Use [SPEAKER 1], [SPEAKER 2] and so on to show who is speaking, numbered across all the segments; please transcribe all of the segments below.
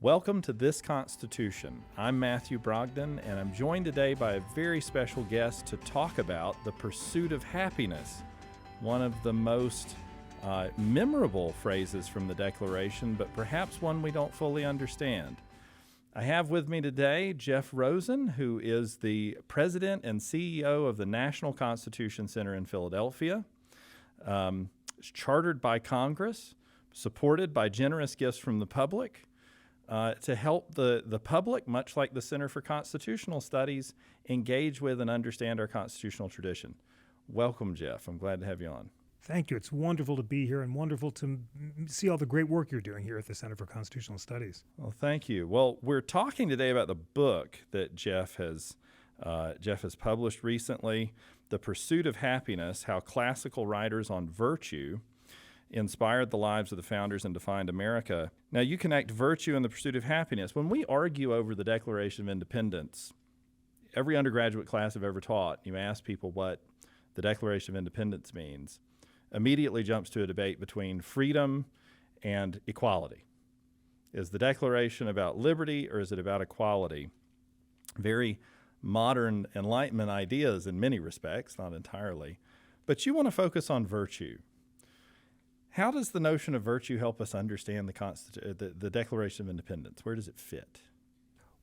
[SPEAKER 1] Welcome to This Constitution. I'm Matthew Brogdon, and I'm joined today by a very special guest to talk about the pursuit of happiness, one of the most memorable phrases from the Declaration, but perhaps one we don't fully understand. I have with me today Jeff Rosen, who is the president and CEO of the National Constitution Center in Philadelphia. It's chartered by Congress, supported by generous gifts from the public, to help the public, much like the Center for Constitutional Studies, engage with and understand our constitutional tradition. Welcome, Jeff. I'm glad to have you on.
[SPEAKER 2] Thank you. It's wonderful to be here and wonderful to see all the great work you're doing here at the Center for Constitutional Studies.
[SPEAKER 1] Well, thank you. Well, we're talking today about the book that Jeff has published recently, The Pursuit of Happiness, How Classical Writers on Virtue Inspired the Lives of the Founders and Defined America. Now, you connect virtue and the pursuit of happiness. When we argue over the Declaration of Independence, every undergraduate class I've ever taught, you ask people what the Declaration of Independence means, immediately jumps to a debate between freedom and equality. Is the Declaration about liberty or is it about equality? Very modern Enlightenment ideas in many respects, not entirely. But you want to focus on virtue. How does the notion of virtue help us understand the Declaration of Independence? Where does it fit?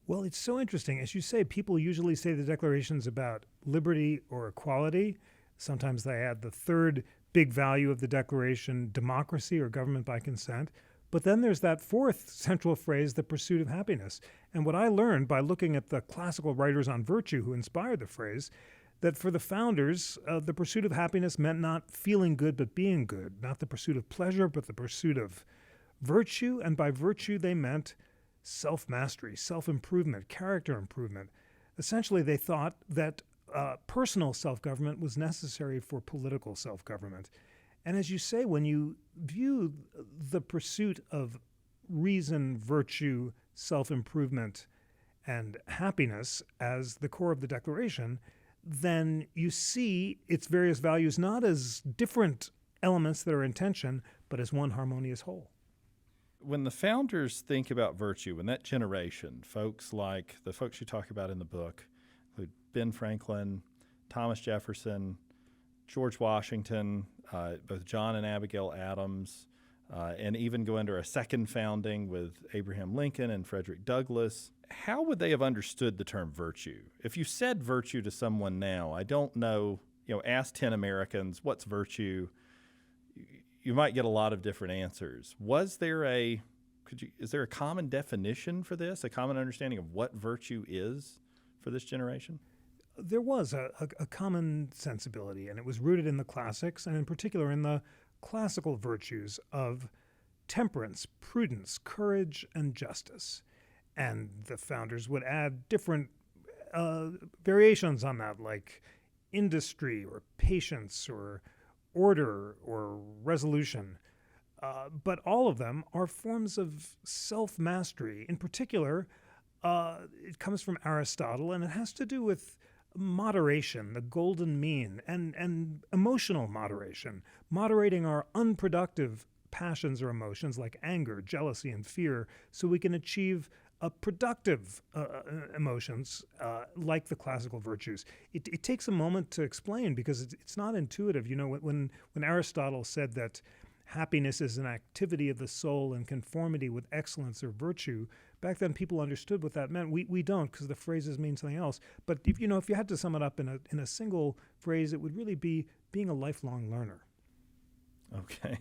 [SPEAKER 2] Well, it's so interesting. As you say, people usually say the Declaration's about liberty or equality. Sometimes they add the third big value of the Declaration, democracy or government by consent. But then there's that fourth central phrase, the pursuit of happiness. And what I learned by looking at the classical writers on virtue who inspired the phrase, that for the founders, the pursuit of happiness meant not feeling good but being good, not the pursuit of pleasure but the pursuit of virtue. And by virtue, they meant self-mastery, self-improvement, character improvement. Essentially, they thought that personal self-government was necessary for political self-government. And as you say, when you view the pursuit of reason, virtue, self-improvement, and happiness as the core of the Declaration, then you see its various values not as different elements that are in tension, but as one harmonious whole.
[SPEAKER 1] When the founders think about virtue, when that generation, folks like the folks you talk about in the book, include Ben Franklin, Thomas Jefferson, George Washington, both John and Abigail Adams, and even go into a second founding with Abraham Lincoln and Frederick Douglass, how would they have understood the term virtue? If you said virtue to someone now, I don't know, ask 10 Americans, what's virtue? You might get a lot of different answers. Is there a common definition for this, a common understanding of what virtue is for this generation?
[SPEAKER 2] There was a common sensibility, and it was rooted in the classics, and in particular in the classical virtues of temperance, prudence, courage, and justice. And the founders would add different variations on that, like industry or patience or order or resolution. But all of them are forms of self-mastery. In particular, it comes from Aristotle, and it has to do with moderation, the golden mean, and emotional moderation, moderating our unproductive passions or emotions like anger, jealousy, and fear, so we can achieve productive emotions like the classical virtues. It takes a moment to explain because it's not intuitive. When Aristotle said that happiness is an activity of the soul in conformity with excellence or virtue, back then people understood what that meant. We don't, because the phrases mean something else. But if you had to sum it up in a single phrase, it would really be being a lifelong learner.
[SPEAKER 1] Okay,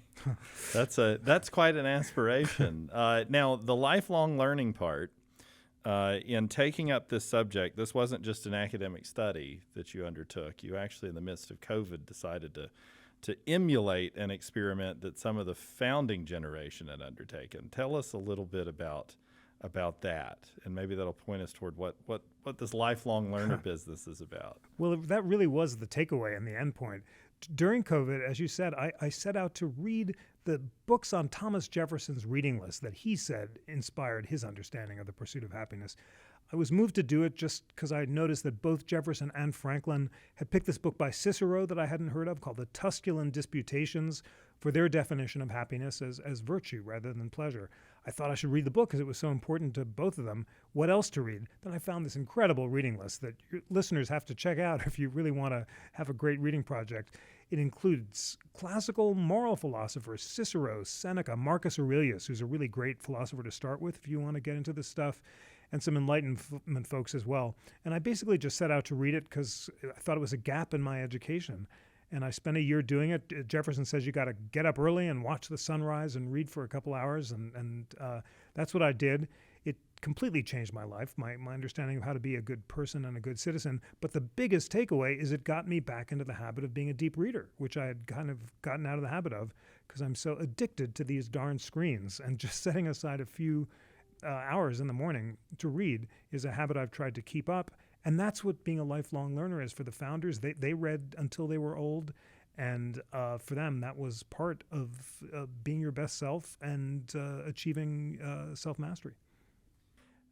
[SPEAKER 1] that's quite an aspiration. Now, the lifelong learning part, in taking up this subject, this wasn't just an academic study that you undertook. You actually, in the midst of COVID, decided to emulate an experiment that some of the founding generation had undertaken. Tell us a little bit about that, and maybe that'll point us toward what this lifelong learner business is about.
[SPEAKER 2] Well, that really was the takeaway and the end point. During COVID, as you said, I set out to read the books on Thomas Jefferson's reading list that he said inspired his understanding of the pursuit of happiness. I was moved to do it just because I had noticed that both Jefferson and Franklin had picked this book by Cicero that I hadn't heard of called the Tusculan Disputations for their definition of happiness as virtue rather than pleasure. I thought I should read the book because it was so important to both of them. What else to read? Then I found this incredible reading list that your listeners have to check out if you really want to have a great reading project. It includes classical moral philosophers, Cicero, Seneca, Marcus Aurelius, who's a really great philosopher to start with if you want to get into this stuff, and some Enlightenment folks as well. And I basically just set out to read it because I thought it was a gap in my education. And I spent a year doing it. Jefferson says you got to get up early and watch the sunrise and read for a couple hours, and that's what I did. It completely changed my life, my understanding of how to be a good person and a good citizen. But the biggest takeaway is it got me back into the habit of being a deep reader, which I had kind of gotten out of the habit of because I'm so addicted to these darn screens. And just setting aside a few hours in the morning to read is a habit I've tried to keep up. And that's what being a lifelong learner is for the founders. They read until they were old. And for them, that was part of being your best self and achieving self-mastery.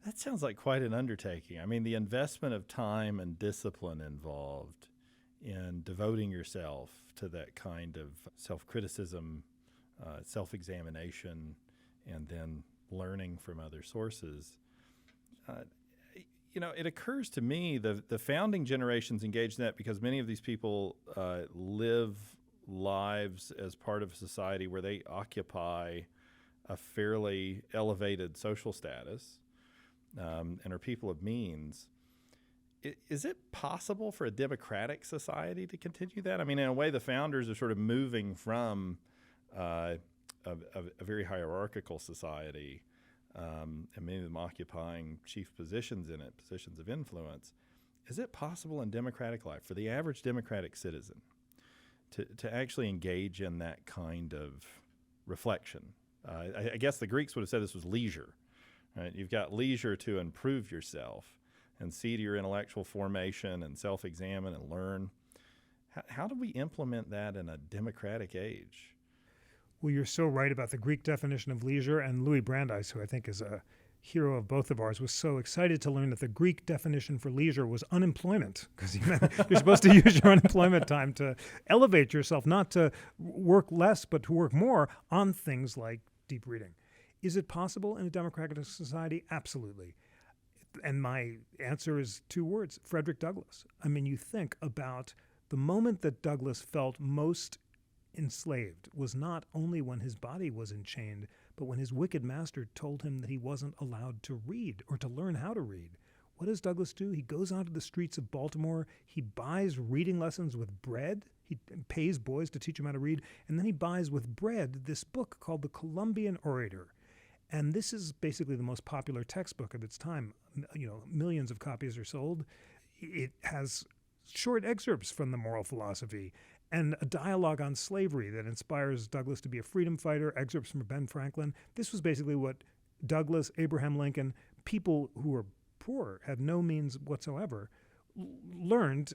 [SPEAKER 1] That sounds like quite an undertaking. I mean, the investment of time and discipline involved in devoting yourself to that kind of self-criticism, self-examination, and then learning from other sources. It occurs to me the founding generations engaged in that because many of these people live lives as part of a society where they occupy a fairly elevated social status and are people of means. Is it possible for a democratic society to continue that? I mean, in a way, the founders are sort of moving from a very hierarchical society, and many of them occupying chief positions in it, positions of influence. Is it possible in democratic life for the average democratic citizen to actually engage in that kind of reflection? I guess the Greeks would have said this was leisure. Right? You've got leisure to improve yourself and see to your intellectual formation and self-examine and learn. How do we implement that in a democratic age?
[SPEAKER 2] Well, you're so right about the Greek definition of leisure, and Louis Brandeis, who I think is a hero of both of ours, was so excited to learn that the Greek definition for leisure was unemployment, because you're supposed to use your unemployment time to elevate yourself, not to work less, but to work more on things like deep reading. Is it possible in a democratic society? Absolutely. And my answer is two words: Frederick Douglass. I mean, you think about the moment that Douglass felt most enslaved was not only when his body was enchained, but when his wicked master told him that he wasn't allowed to read or to learn how to read. What does Douglass do? He goes onto the streets of Baltimore. He buys reading lessons with bread. He pays boys to teach him how to read. And then he buys with bread this book called The Columbian Orator. And this is basically the most popular textbook of its time. Millions of copies are sold. It has short excerpts from the moral philosophy and a dialogue on slavery that inspires Douglass to be a freedom fighter, excerpts from Ben Franklin. This was basically what Douglass, Abraham Lincoln, people who were poor, had no means whatsoever, learned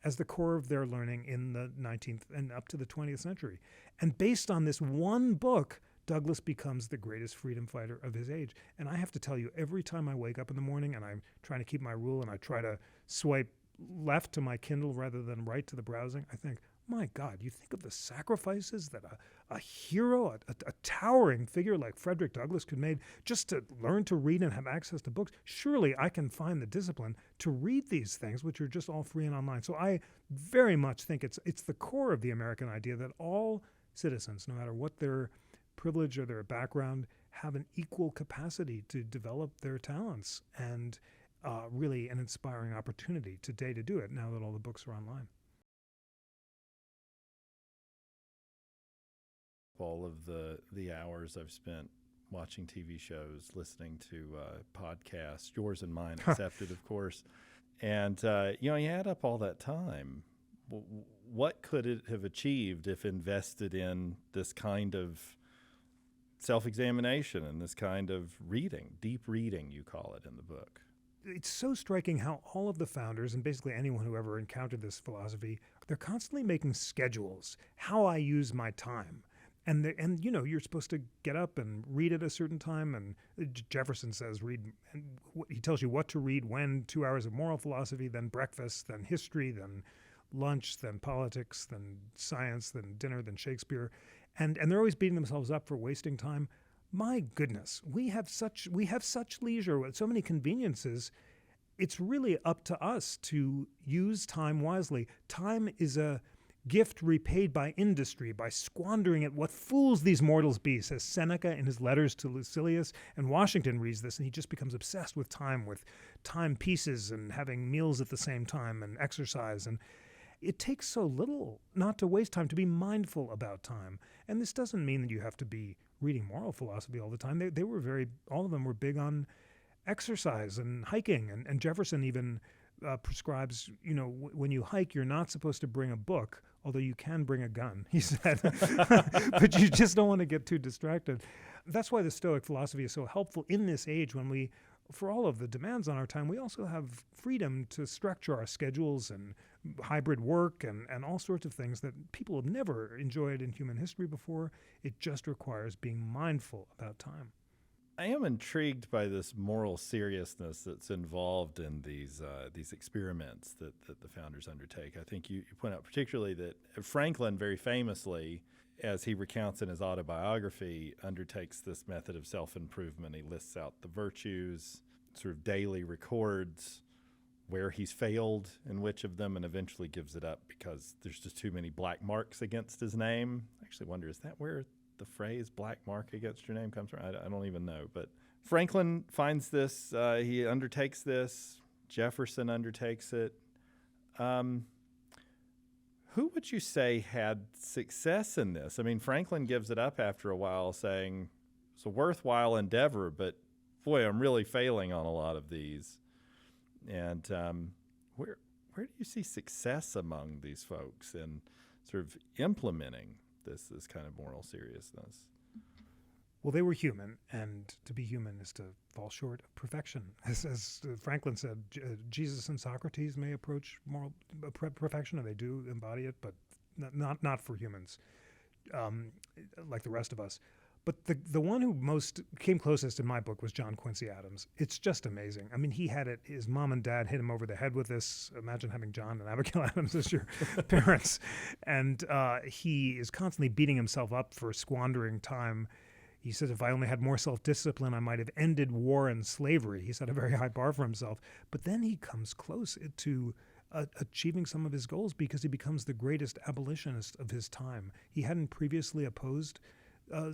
[SPEAKER 2] as the core of their learning in the 19th and up to the 20th century. And based on this one book, Douglass becomes the greatest freedom fighter of his age. And I have to tell you, every time I wake up in the morning and I'm trying to keep my rule and I try to swipe left to my Kindle rather than right to the browsing, I think, my God, you think of the sacrifices that a hero, a towering figure like Frederick Douglass could make just to learn to read and have access to books. Surely I can find the discipline to read these things, which are just all free and online. So I very much think it's the core of the American idea that all citizens, no matter what their privilege or their background, have an equal capacity to develop their talents and really an inspiring opportunity today to do it now that all the books are online.
[SPEAKER 1] All of the hours I've spent watching TV shows, listening to podcasts, yours and mine accepted, of course. And, you add up all that time. What could it have achieved if invested in this kind of self-examination and this kind of reading, deep reading, you call it in the book?
[SPEAKER 2] It's so striking how all of the founders, and basically anyone who ever encountered this philosophy, they're constantly making schedules, how I use my time. And you're supposed to get up and read at a certain time. And Jefferson says read, and he tells you what to read when: 2 hours of moral philosophy, then breakfast, then history, then lunch, then politics, then science, then dinner, then Shakespeare. And they're always beating themselves up for wasting time. My goodness, we have such leisure with so many conveniences. It's really up to us to use time wisely. Time is a gift repaid by industry, by squandering it. What fools these mortals be, says Seneca in his letters to Lucilius. And Washington reads this, and he just becomes obsessed with timepieces and having meals at the same time and exercise. And it takes so little not to waste time, to be mindful about time. And this doesn't mean that you have to be reading moral philosophy all the time. All of them were big on exercise and hiking. And Jefferson even prescribes, when you hike, you're not supposed to bring a book, although you can bring a gun, he said. But you just don't want to get too distracted. That's why the Stoic philosophy is so helpful in this age when we, for all of the demands on our time, we also have freedom to structure our schedules and hybrid work and all sorts of things that people have never enjoyed in human history before. It just requires being mindful about time.
[SPEAKER 1] I am intrigued by this moral seriousness that's involved in these experiments that the founders undertake. I think you point out particularly that Franklin, very famously, as he recounts in his autobiography, undertakes this method of self-improvement. He lists out the virtues, sort of daily records where he's failed in which of them, and eventually gives it up because there's just too many black marks against his name. I actually wonder, is that where the phrase black mark against your name comes from? I don't even know. But Franklin finds this. He undertakes this. Jefferson undertakes it. Who would you say had success in this? I mean, Franklin gives it up after a while, saying it's a worthwhile endeavor, but boy, I'm really failing on a lot of these. And where do you see success among these folks in sort of implementing this kind of moral seriousness?
[SPEAKER 2] Well, they were human, and to be human is to fall short of perfection. As Franklin said, Jesus and Socrates may approach moral perfection, and they do embody it, but not for humans, like the rest of us. But the one who most came closest in my book was John Quincy Adams. It's just amazing. I mean, he had it. His mom and dad hit him over the head with this. Imagine having John and Abigail Adams as your parents. And he is constantly beating himself up for squandering time. He says, if I only had more self-discipline, I might have ended war and slavery. He set a very high bar for himself. But then he comes close to achieving some of his goals because he becomes the greatest abolitionist of his time. He hadn't previously opposed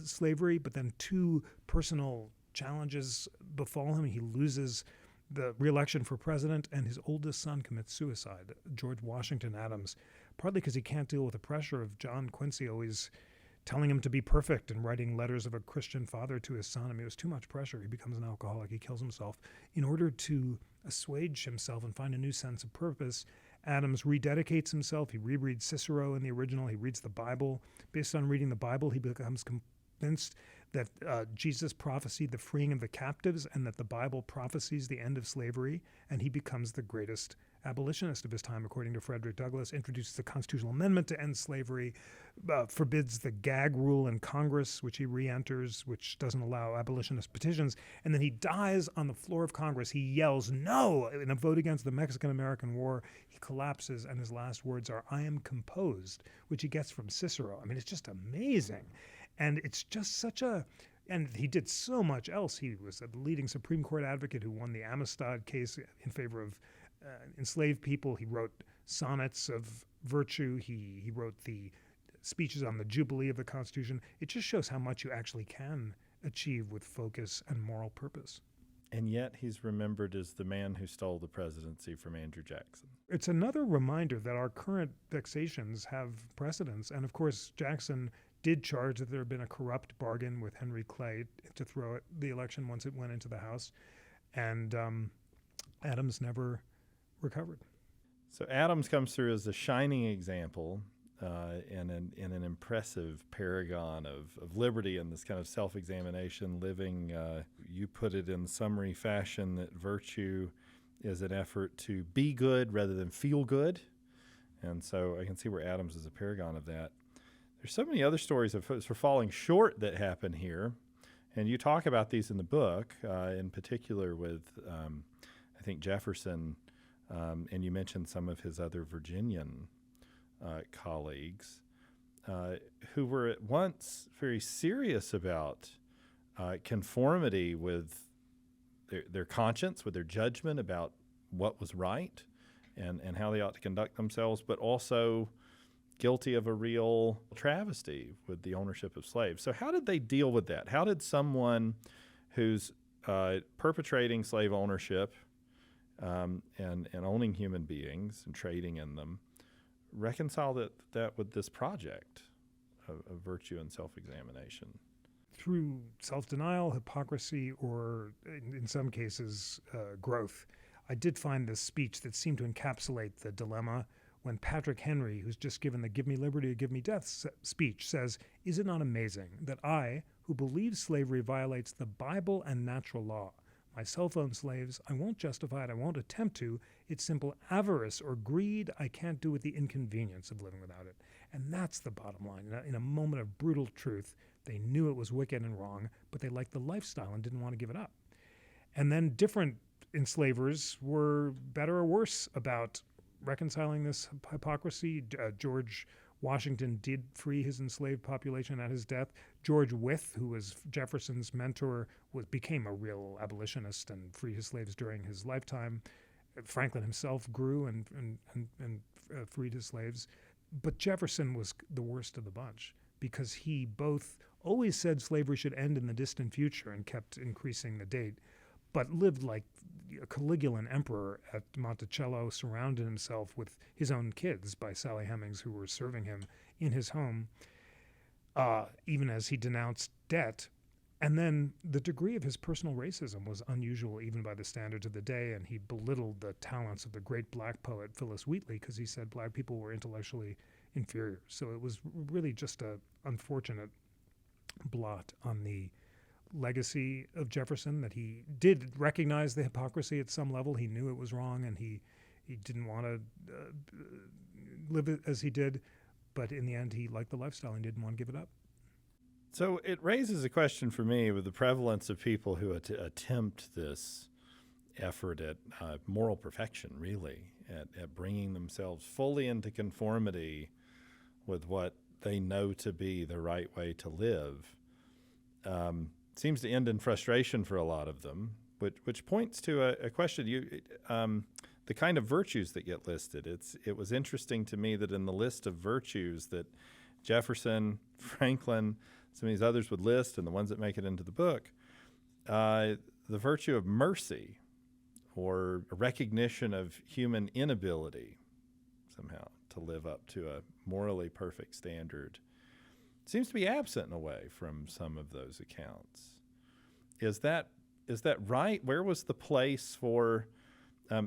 [SPEAKER 2] slavery, but then two personal challenges befall him. He loses the re-election for president, and his oldest son commits suicide, George Washington Adams, partly because he can't deal with the pressure of John Quincy always telling him to be perfect and writing letters of a Christian father to his son. I mean, it was too much pressure. He becomes an alcoholic. He kills himself. In order to assuage himself and find a new sense of purpose, Adams rededicates himself. He rereads Cicero in the original. He reads the Bible. Based on reading the Bible, he becomes convinced that Jesus prophesied the freeing of the captives and that the Bible prophesies the end of slavery, and he becomes the greatest abolitionist of his time, according to Frederick Douglass, introduces the constitutional amendment to end slavery, forbids the gag rule in Congress, which he re-enters, which doesn't allow abolitionist petitions, and then he dies on the floor of Congress. He yells no in a vote against the Mexican-American War. He collapses, and his last words are, "I am composed," which he gets from Cicero. I mean, it's just amazing. And it's just and he did so much else. He was a leading Supreme Court advocate who won the Amistad case in favor of enslaved people. He wrote sonnets of virtue. He wrote the speeches on the Jubilee of the Constitution. It just shows how much you actually can achieve with focus and moral purpose.
[SPEAKER 1] And yet he's remembered as the man who stole the presidency from Andrew Jackson.
[SPEAKER 2] It's another reminder that our current vexations have precedence. And of course, Jackson did charge that there had been a corrupt bargain with Henry Clay to throw the election once it went into the House. And Adams never recovered.
[SPEAKER 1] So Adams comes through as a shining example and an impressive paragon of liberty and this kind of self-examination, living, you put it in summary fashion, that virtue is an effort to be good rather than feel good. And so I can see where Adams is a paragon of that. There's so many other stories of folks for falling short that happen here. And you talk about these in the book, in particular with, I think, Jefferson, and you mentioned some of his other Virginian colleagues who were at once very serious about conformity with their conscience, with their judgment about what was right and how they ought to conduct themselves, but also guilty of a real travesty with the ownership of slaves. So how did they deal with that? How did someone who's perpetrating slave ownership and owning human beings and trading in them reconcile that with this project of virtue and self-examination?
[SPEAKER 2] Through self-denial, hypocrisy, or in some cases, growth. I did find this speech that seemed to encapsulate the dilemma when Patrick Henry, who's just given the "Give me liberty or give me death" speech, says, "Is it not amazing that I, who believe slavery violates the Bible and natural law, myself own slaves, I won't justify it, I won't attempt to. It's simple avarice or greed I can't do with the inconvenience of living without it." And that's the bottom line. In a moment of brutal truth, they knew it was wicked and wrong, but they liked the lifestyle and didn't want to give it up. And then different enslavers were better or worse about reconciling this hypocrisy. George Washington did free his enslaved population at his death. George Wythe, who was Jefferson's mentor, became a real abolitionist and freed his slaves during his lifetime. Franklin himself grew and freed his slaves. But Jefferson was the worst of the bunch because he both always said slavery should end in the distant future and kept increasing the date, but lived like a Caligulan emperor at Monticello, surrounded himself with his own kids by Sally Hemings, who were serving him in his home, even as he denounced debt. And then the degree of his personal racism was unusual even by the standards of the day, and he belittled the talents of the great black poet Phyllis Wheatley because he said black people were intellectually inferior. So it was really just an unfortunate blot on the legacy of Jefferson, that he did recognize the hypocrisy at some level. He knew it was wrong, and he didn't want to live it as he did, but in the end he liked the lifestyle and didn't want to give it up.
[SPEAKER 1] So it raises a question for me with the prevalence of people who attempt this effort at moral perfection, really, at bringing themselves fully into conformity with what they know to be the right way to live. Seems to end in frustration for a lot of them, which points to a question. The kind of virtues that get listed. It was interesting to me that in the list of virtues that Jefferson, Franklin, some of these others would list, and the ones that make it into the book, the virtue of mercy or a recognition of human inability somehow to live up to a morally perfect standard seems to be absent in a way from some of those accounts. Is that right? Where was the place for,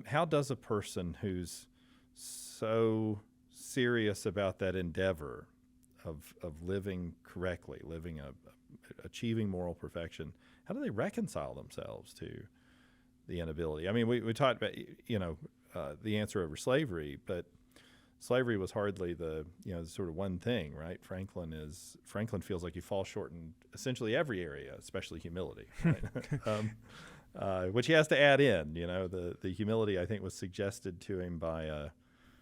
[SPEAKER 1] how does a person who's so serious about that endeavor of living correctly, achieving moral perfection, how do they reconcile themselves to the inability? I mean, we talked about, the answer over slavery, but slavery was hardly the sort of one thing, right? Franklin feels like he falls short in essentially every area, especially humility, right? Which he has to add in. The humility, I think, was suggested to him by a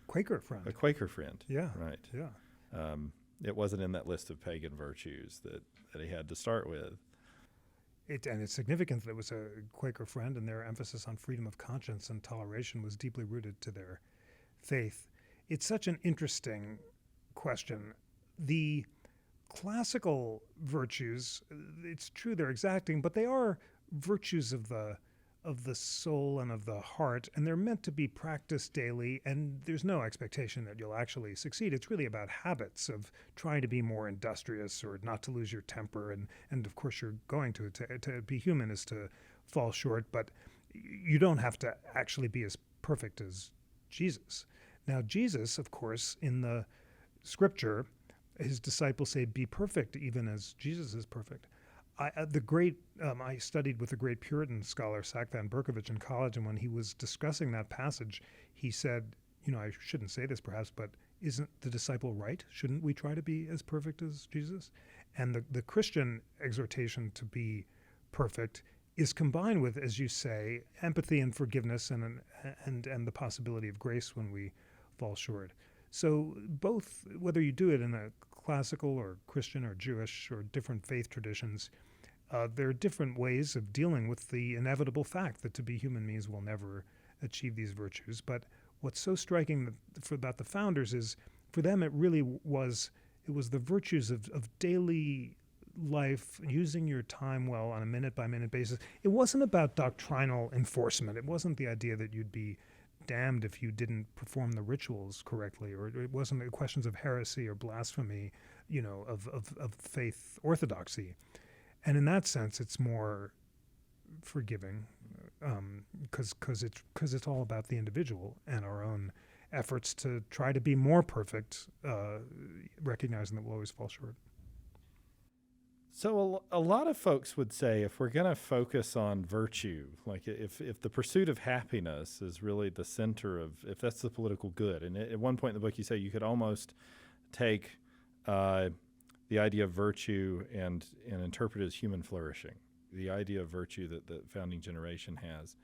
[SPEAKER 2] Quaker friend.
[SPEAKER 1] A Quaker friend.
[SPEAKER 2] Yeah.
[SPEAKER 1] Right.
[SPEAKER 2] Yeah.
[SPEAKER 1] It wasn't in that list of pagan virtues that he had to start with.
[SPEAKER 2] And it's significant that it was a Quaker friend, and their emphasis on freedom of conscience and toleration was deeply rooted to their faith. It's such an interesting question. The classical virtues, it's true they're exacting, but they are virtues of the soul and of the heart, and they're meant to be practiced daily, and there's no expectation that you'll actually succeed. It's really about habits of trying to be more industrious or not to lose your temper, and of course you're going to be human is to fall short, but you don't have to actually be as perfect as Jesus. Now, Jesus, of course, in the scripture, his disciples say, "Be perfect even as Jesus is perfect." I studied with the great Puritan scholar Sack Van Berkovich in college, and when he was discussing that passage, he said, I shouldn't say this perhaps, but isn't the disciple right? Shouldn't we try to be as perfect as Jesus? And the Christian exhortation to be perfect is combined with, as you say, empathy and forgiveness and the possibility of grace when we fall short. So both, whether you do it in a classical or Christian or Jewish or different faith traditions, there are different ways of dealing with the inevitable fact that to be human means we'll never achieve these virtues. But what's so striking about the founders is, for them, it really was the virtues of daily life, using your time well on a minute-by-minute basis. It wasn't about doctrinal enforcement. It wasn't the idea that you'd be damned if you didn't perform the rituals correctly, or it wasn't questions of heresy or blasphemy, of faith orthodoxy. And in that sense, it's more forgiving, because it's all about the individual and our own efforts to try to be more perfect, recognizing that we'll always fall short.
[SPEAKER 1] So a lot of folks would say, if we're going to focus on virtue, like if the pursuit of happiness is really the center of, if that's the political good, and at one point in the book you say you could almost take the idea of virtue and interpret it as human flourishing, the idea of virtue that the founding generation has.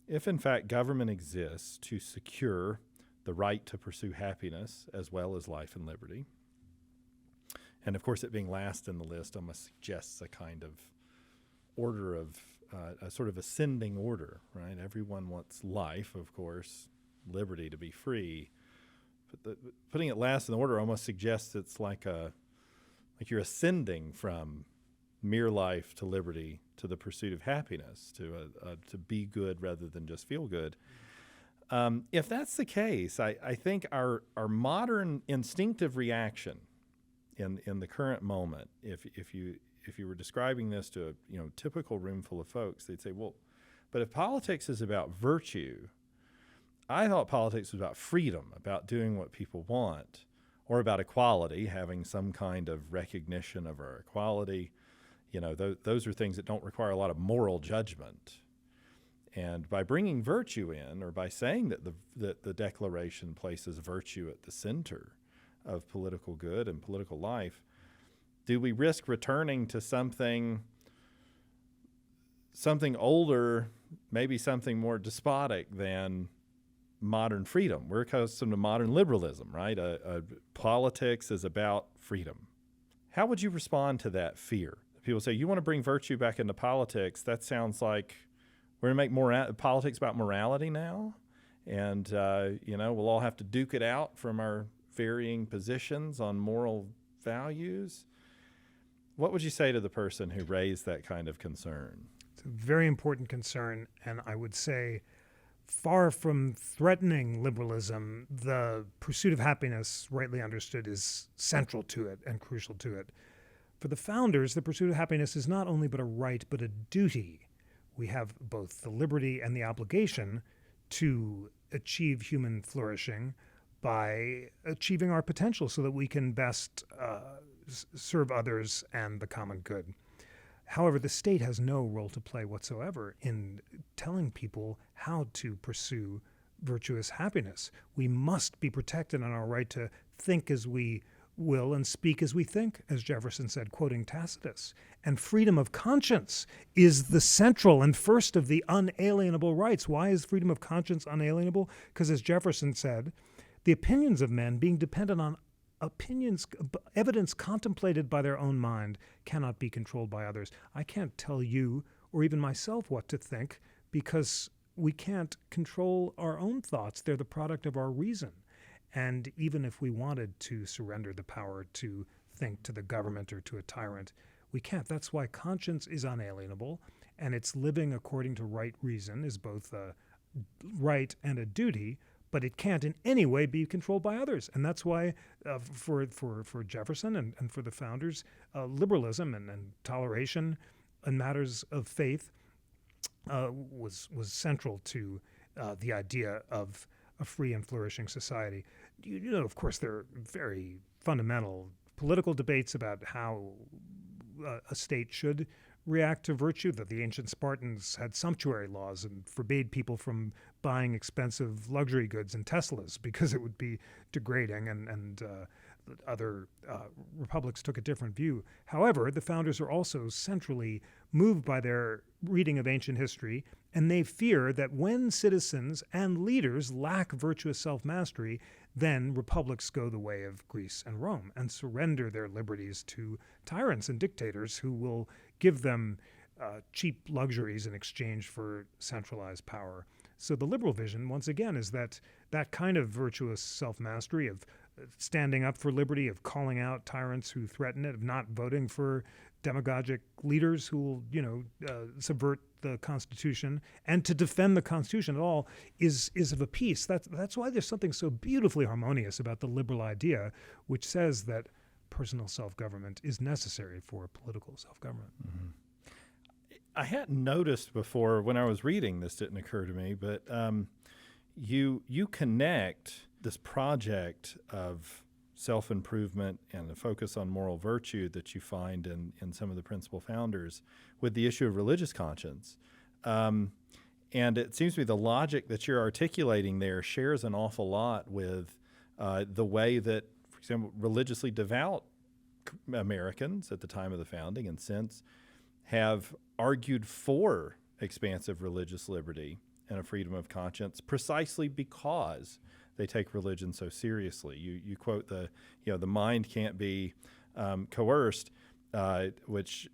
[SPEAKER 1] If in fact government exists to secure the right to pursue happiness as well as life and liberty, and of course, it being last in the list almost suggests a kind of order of a sort of ascending order, right? Everyone wants life, of course, liberty, to be free. But putting it last in the order almost suggests it's like you're ascending from mere life to liberty to the pursuit of happiness, to be good rather than just feel good. If that's the case, I think our modern instinctive reaction in the current moment, if you were describing this to a typical room full of folks, they'd say, well, but if politics is about virtue, I thought politics was about freedom, about doing what people want, or about equality, having some kind of recognition of our equality. Those are things that don't require a lot of moral judgment. And by bringing virtue in, or by saying that the Declaration places virtue at the center of political good and political life, do we risk returning to something older, maybe something more despotic than modern freedom? We're accustomed to modern liberalism, right? Politics is about freedom. How would you respond to that fear? People say, you want to bring virtue back into politics? That sounds like we're going to make politics about morality now, and we'll all have to duke it out from our varying positions on moral values. What would you say to the person who raised that kind of concern?
[SPEAKER 2] It's a very important concern, and I would say, far from threatening liberalism, the pursuit of happiness, rightly understood, is central to it and crucial to it. For the founders, the pursuit of happiness is not only but a right, but a duty. We have both the liberty and the obligation to achieve human flourishing by achieving our potential so that we can best serve others and the common good. However, the state has no role to play whatsoever in telling people how to pursue virtuous happiness. We must be protected on our right to think as we will and speak as we think, as Jefferson said, quoting Tacitus. And freedom of conscience is the central and first of the unalienable rights. Why is freedom of conscience unalienable? Because as Jefferson said, the opinions of men, being dependent on evidence contemplated by their own mind, cannot be controlled by others. I can't tell you or even myself what to think because we can't control our own thoughts. They're the product of our reason. And even if we wanted to surrender the power to think to the government or to a tyrant, we can't. That's why conscience is unalienable, and its living according to right reason is both a right and a duty, but it can't in any way be controlled by others. And that's why for Jefferson and for the founders, liberalism and toleration in matters of faith was central to the idea of a free and flourishing society. Of course, there are very fundamental political debates about how a state should react to virtue, that the ancient Spartans had sumptuary laws and forbade people from buying expensive luxury goods and Teslas because it would be degrading, and other republics took a different view. However, the founders are also centrally moved by their reading of ancient history, and they fear that when citizens and leaders lack virtuous self-mastery, then republics go the way of Greece and Rome and surrender their liberties to tyrants and dictators who will give them cheap luxuries in exchange for centralized power. So the liberal vision, once again, is that kind of virtuous self-mastery of standing up for liberty, of calling out tyrants who threaten it, of not voting for demagogic leaders who will, subvert the Constitution, and to defend the Constitution at all is of a piece. That's why there's something so beautifully harmonious about the liberal idea, which says that personal self-government is necessary for political self-government.
[SPEAKER 1] Mm-hmm. I hadn't noticed before when I was reading this, didn't occur to me, but you connect this project of self-improvement and the focus on moral virtue that you find in some of the principal founders with the issue of religious conscience. And it seems to me the logic that you're articulating there shares an awful lot with the way that, for example, religiously devout Americans at the time of the founding, and since, have argued for expansive religious liberty and a freedom of conscience precisely because they take religion so seriously. You quote the mind can't be coerced, which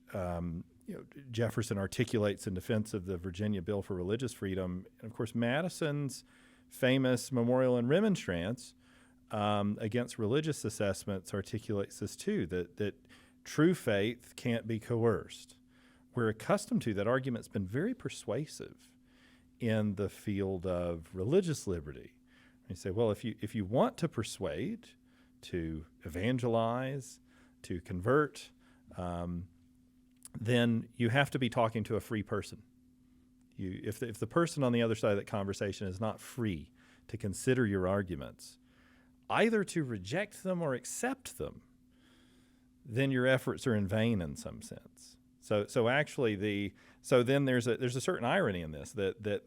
[SPEAKER 1] Jefferson articulates in defense of the Virginia Bill for Religious Freedom. And of course, Madison's famous memorial and remonstrance against religious assessments articulates this too, that true faith can't be coerced. We're accustomed to that argument's been very persuasive in the field of religious liberty. You say, well, if you want to persuade, to evangelize, to convert, then you have to be talking to a free person. If the person on the other side of that conversation is not free to consider your arguments, either to reject them or accept them, then your efforts are in vain in some sense. So actually then there's a certain irony in this that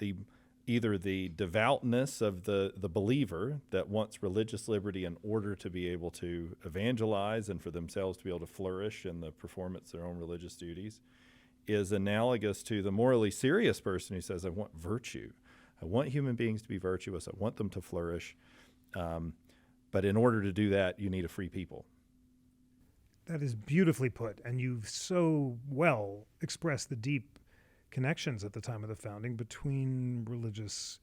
[SPEAKER 1] either the devoutness of the believer that wants religious liberty in order to be able to evangelize and for themselves to be able to flourish in the performance of their own religious duties is analogous to the morally serious person who says, I want virtue. I want human beings to be virtuous. I want them to flourish. But in order to do that, you need a free people.
[SPEAKER 2] That is beautifully put, and you've so well expressed the deep connections at the time of the founding between religious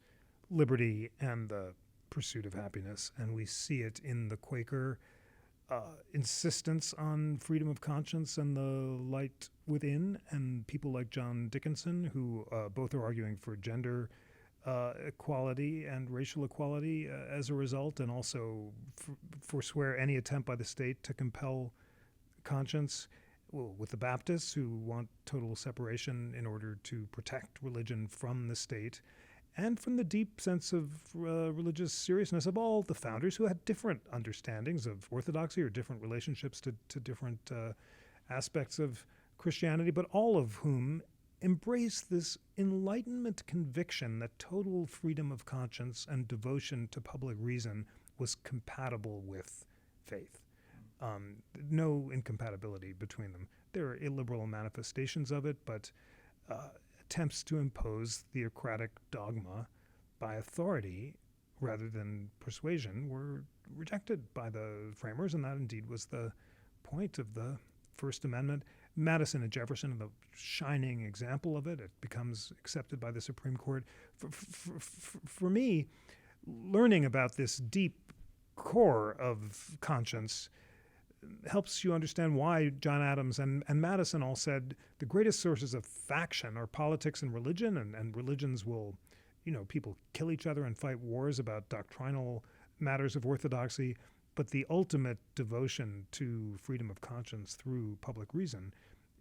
[SPEAKER 2] liberty and the pursuit of happiness. And we see it in the Quaker insistence on freedom of conscience and the light within, and people like John Dickinson, who both are arguing for gender equality and racial equality as a result, and also forswear any attempt by the state to compel conscience, with the Baptists, who want total separation in order to protect religion from the state, and from the deep sense of religious seriousness of all the founders who had different understandings of orthodoxy or different relationships to different aspects of Christianity, but all of whom embrace this Enlightenment conviction that total freedom of conscience and devotion to public reason was compatible with faith. No incompatibility between them. There are illiberal manifestations of it, but attempts to impose theocratic dogma by authority rather than persuasion were rejected by the framers, and that indeed was the point of the First Amendment. Madison and Jefferson are the shining example of it. It becomes accepted by the Supreme Court. For me, learning about this deep core of conscience helps you understand why John Adams and Madison all said the greatest sources of faction are politics and religion, and religions will, people kill each other and fight wars about doctrinal matters of orthodoxy, but the ultimate devotion to freedom of conscience through public reason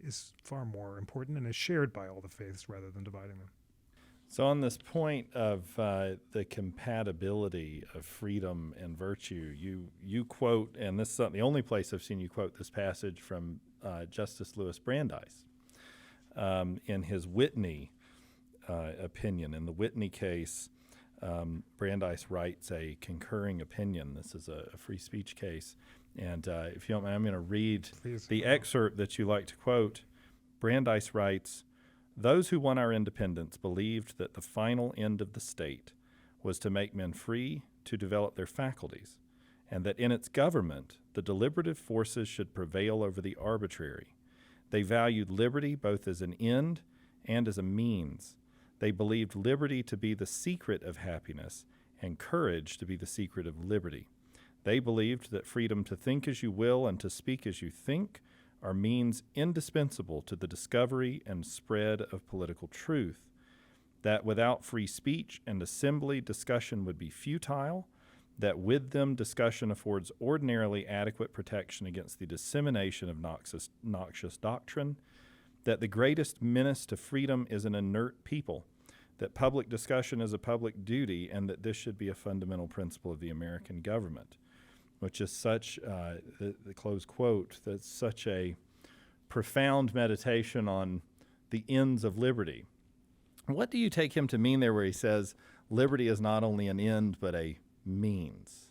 [SPEAKER 2] is far more important and is shared by all the faiths rather than dividing them.
[SPEAKER 1] So on this point of the compatibility of freedom and virtue, you quote, and this is the only place I've seen you quote this passage from Justice Louis Brandeis in his Whitney opinion. In the Whitney case, Brandeis writes a concurring opinion. This is a free speech case. And if you don't mind, I'm going to read the excerpt that you like to quote. Brandeis writes, "Those who won our independence believed that the final end of the state was to make men free to develop their faculties, and that in its government the deliberative forces should prevail over the arbitrary. They valued liberty both as an end and as a means. They believed liberty to be the secret of happiness and courage to be the secret of liberty. They believed that freedom to think as you will and to speak as you think are means indispensable to the discovery and spread of political truth, that without free speech and assembly, discussion would be futile, that with them discussion affords ordinarily adequate protection against the dissemination of noxious doctrine, that the greatest menace to freedom is an inert people, that public discussion is a public duty, and that this should be a fundamental principle of the American government, which is such, the close quote, that's such a profound meditation on the ends of liberty. What do you take him to mean there where he says liberty is not only an end but a means?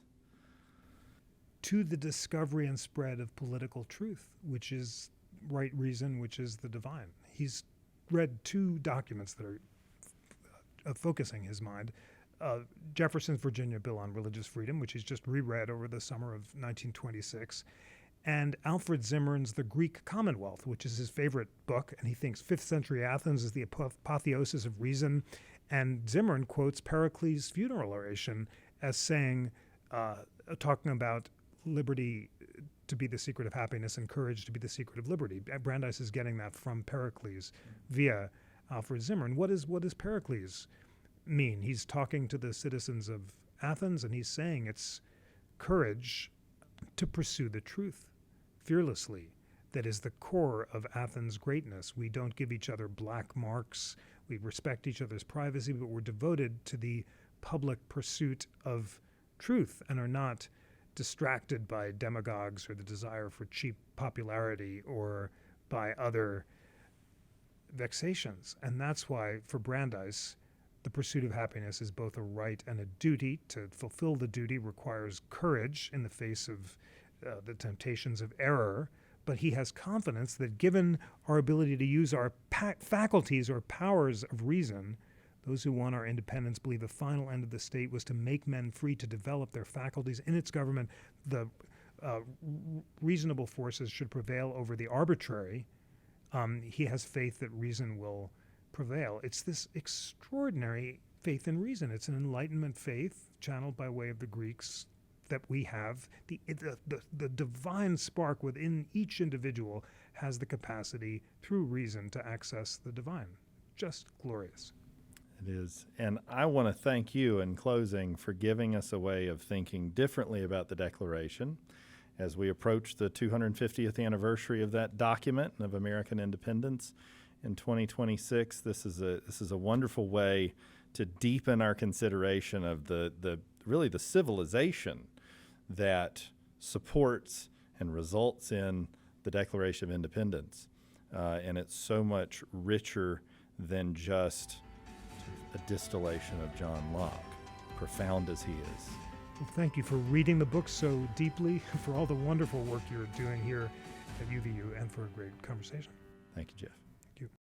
[SPEAKER 2] To the discovery and spread of political truth, which is right reason, which is the divine. He's read two documents that are focusing his mind. Jefferson's Virginia Bill on Religious Freedom, which he's just reread over the summer of 1926, and Alfred Zimmern's The Greek Commonwealth, which is his favorite book, and he thinks 5th century Athens is the apotheosis of reason. And Zimmern quotes Pericles' funeral oration as saying, talking about liberty to be the secret of happiness and courage to be the secret of liberty. Brandeis is getting that from Pericles via Alfred Zimmern. What does Pericles mean? He's talking to the citizens of Athens, and he's saying it's courage to pursue the truth fearlessly. That is the core of Athens' greatness. We don't give each other black marks. We respect each other's privacy, but we're devoted to the public pursuit of truth and are not distracted by demagogues or the desire for cheap popularity or by other vexations. And that's why, for Brandeis, the pursuit of happiness is both a right and a duty. To fulfill the duty requires courage in the face of the temptations of error, but he has confidence that given our ability to use our faculties or powers of reason, those who won our independence believe the final end of the state was to make men free to develop their faculties in its government. The reasonable forces should prevail over the arbitrary. He has faith that reason will prevail. It's this extraordinary faith in reason. It's an Enlightenment faith channeled by way of the Greeks that we have. The divine spark within each individual has the capacity through reason to access the divine. Just glorious.
[SPEAKER 1] It is. And I want to thank you in closing for giving us a way of thinking differently about the Declaration. As we approach the 250th anniversary of that document of American independence in 2026, this is a wonderful way to deepen our consideration of the really the civilization that supports and results in the Declaration of Independence. And it's so much richer than just a distillation of John Locke, profound as he is.
[SPEAKER 2] Well, thank you for reading the book so deeply, for all the wonderful work you're doing here at UVU, and for a great conversation.
[SPEAKER 1] Thank you, Jeff.